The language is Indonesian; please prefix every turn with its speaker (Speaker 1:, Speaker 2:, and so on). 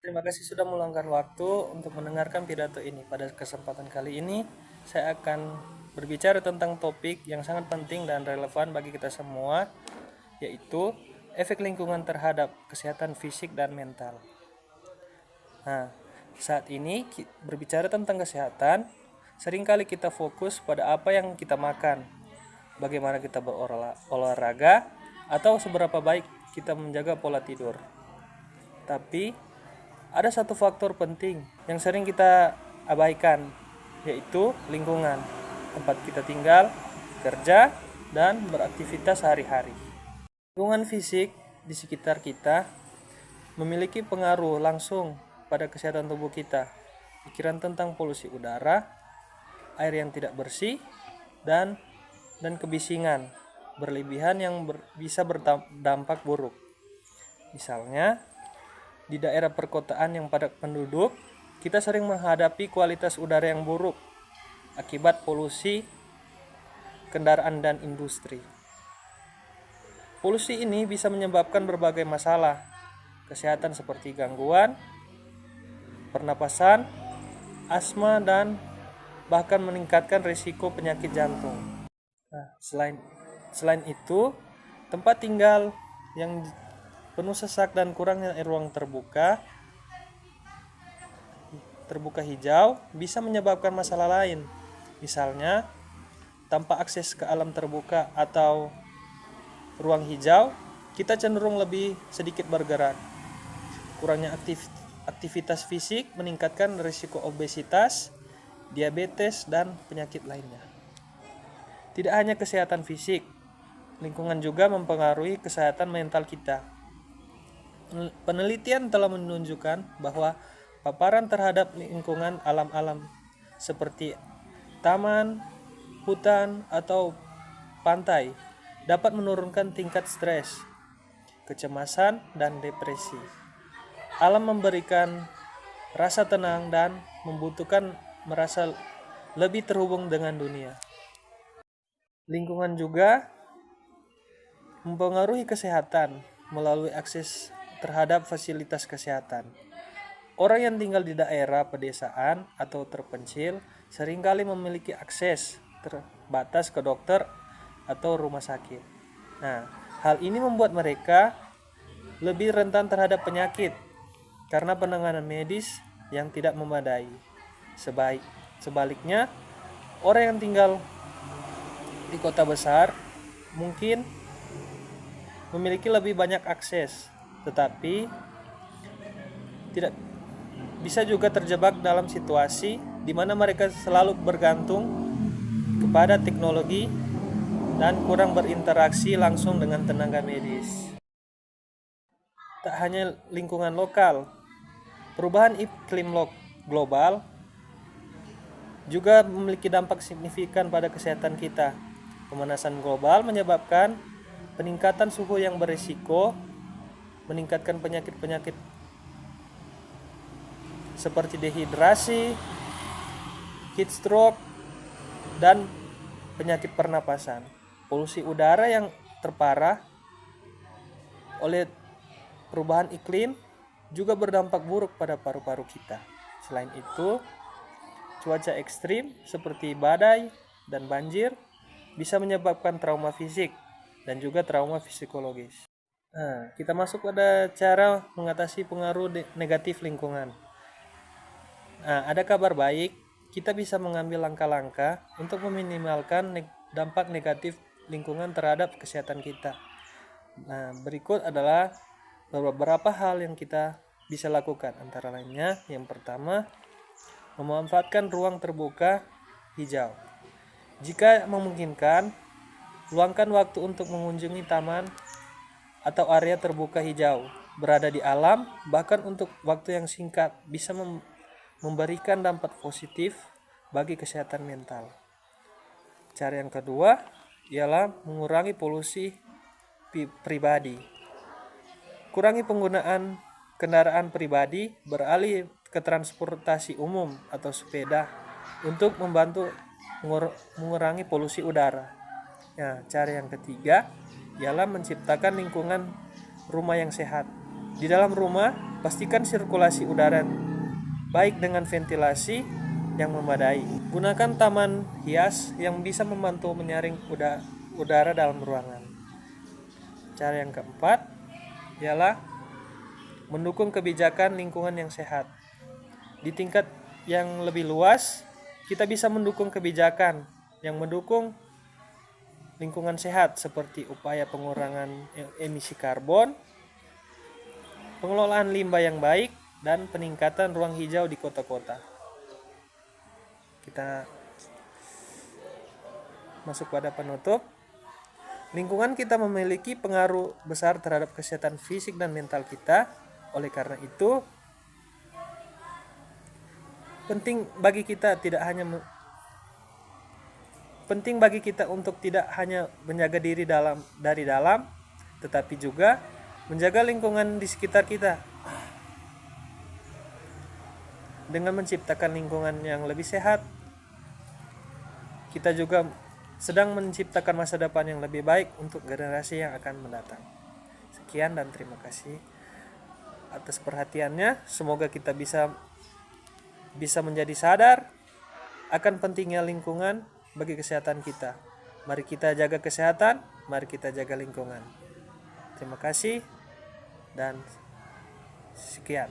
Speaker 1: Terima kasih sudah meluangkan waktu untuk mendengarkan pidato ini. Pada kesempatan kali ini, saya akan berbicara tentang topik yang sangat penting dan relevan bagi kita semua, yaitu efek lingkungan terhadap kesehatan fisik dan mental. Nah, saat ini berbicara tentang kesehatan, seringkali kita fokus pada apa yang kita makan, bagaimana kita berolahraga, atau seberapa baik kita menjaga pola tidur. Tapi ada satu faktor penting yang sering kita abaikan, yaitu lingkungan tempat kita tinggal, kerja, dan beraktivitas sehari-hari. Lingkungan fisik di sekitar kita memiliki pengaruh langsung pada kesehatan tubuh kita. Pikiran tentang polusi udara, air yang tidak bersih, dan kebisingan berlebihan yang bisa berdampak buruk. Misalnya, di daerah perkotaan yang padat penduduk, kita sering menghadapi kualitas udara yang buruk akibat polusi kendaraan dan industri. Polusi ini bisa menyebabkan berbagai masalah kesehatan seperti gangguan pernapasan, asma, dan bahkan meningkatkan risiko penyakit jantung. Nah, selain itu, tempat tinggal yang penuh sesak dan kurangnya ruang terbuka hijau bisa menyebabkan masalah lain. Misalnya, tanpa akses ke alam terbuka atau ruang hijau, kita cenderung lebih sedikit bergerak. Kurangnya aktivitas fisik meningkatkan risiko obesitas, diabetes, dan penyakit lainnya. Tidak hanya kesehatan fisik, lingkungan juga mempengaruhi kesehatan mental kita. Penelitian telah menunjukkan bahwa paparan terhadap lingkungan alam seperti taman, hutan, atau pantai dapat menurunkan tingkat stres, kecemasan, dan depresi. Alam memberikan rasa tenang dan membutuhkan merasa lebih terhubung dengan dunia. Lingkungan juga mempengaruhi kesehatan melalui akses terhadap fasilitas kesehatan. Orang yang tinggal di daerah pedesaan atau terpencil seringkali memiliki akses terbatas ke dokter atau rumah sakit. Nah, hal ini membuat mereka lebih rentan terhadap penyakit karena penanganan medis yang tidak memadai. Sebaliknya, orang yang tinggal di kota besar mungkin memiliki lebih banyak akses, tetapi tidak bisa juga terjebak dalam situasi di mana mereka selalu bergantung kepada teknologi dan kurang berinteraksi langsung dengan tenaga medis. Tak hanya lingkungan lokal, perubahan iklim global juga memiliki dampak signifikan pada kesehatan kita. Pemanasan global menyebabkan peningkatan suhu yang berisiko meningkatkan penyakit-penyakit seperti dehidrasi, heat stroke, dan penyakit pernapasan. Polusi udara yang terparah oleh perubahan iklim juga berdampak buruk pada paru-paru kita. Selain itu, cuaca ekstrim seperti badai dan banjir bisa menyebabkan trauma fisik dan juga trauma psikologis. Nah, kita masuk pada cara mengatasi pengaruh negatif lingkungan. Nah, ada kabar baik, kita bisa mengambil langkah-langkah untuk meminimalkan dampak negatif lingkungan terhadap kesehatan kita. Nah, berikut adalah beberapa hal yang kita bisa lakukan. Antara lainnya, yang pertama, memanfaatkan ruang terbuka hijau. Jika memungkinkan, luangkan waktu untuk mengunjungi taman atau area terbuka hijau. Berada di alam, bahkan untuk waktu yang singkat, bisa memberikan dampak positif bagi kesehatan mental. Cara yang kedua ialah mengurangi polusi pribadi. Kurangi penggunaan kendaraan pribadi, beralih ke transportasi umum atau sepeda untuk membantu mengurangi polusi udara. Nah, cara yang ketiga ialah menciptakan lingkungan rumah yang sehat. Di dalam rumah, Pastikan sirkulasi udara baik dengan ventilasi yang memadai. Gunakan taman hias yang bisa membantu menyaring udara dalam ruangan. Cara yang keempat ialah mendukung kebijakan lingkungan yang sehat. Di tingkat yang lebih luas, kita bisa mendukung kebijakan yang mendukung lingkungan sehat seperti upaya pengurangan emisi karbon, pengelolaan limbah yang baik, dan peningkatan ruang hijau di kota-kota. Kita masuk pada penutup. Lingkungan kita memiliki pengaruh besar terhadap kesehatan fisik dan mental kita. Oleh karena itu, penting bagi kita untuk tidak hanya menjaga diri dari dalam, tetapi juga menjaga lingkungan di sekitar kita. Dengan menciptakan lingkungan yang lebih sehat, kita juga sedang menciptakan masa depan yang lebih baik untuk generasi yang akan mendatang. Sekian dan terima kasih atas perhatiannya. Semoga kita bisa menjadi sadar akan pentingnya lingkungan bagi kesehatan kita. Mari kita jaga kesehatan, mari kita jaga lingkungan. Terima kasih dan sekian.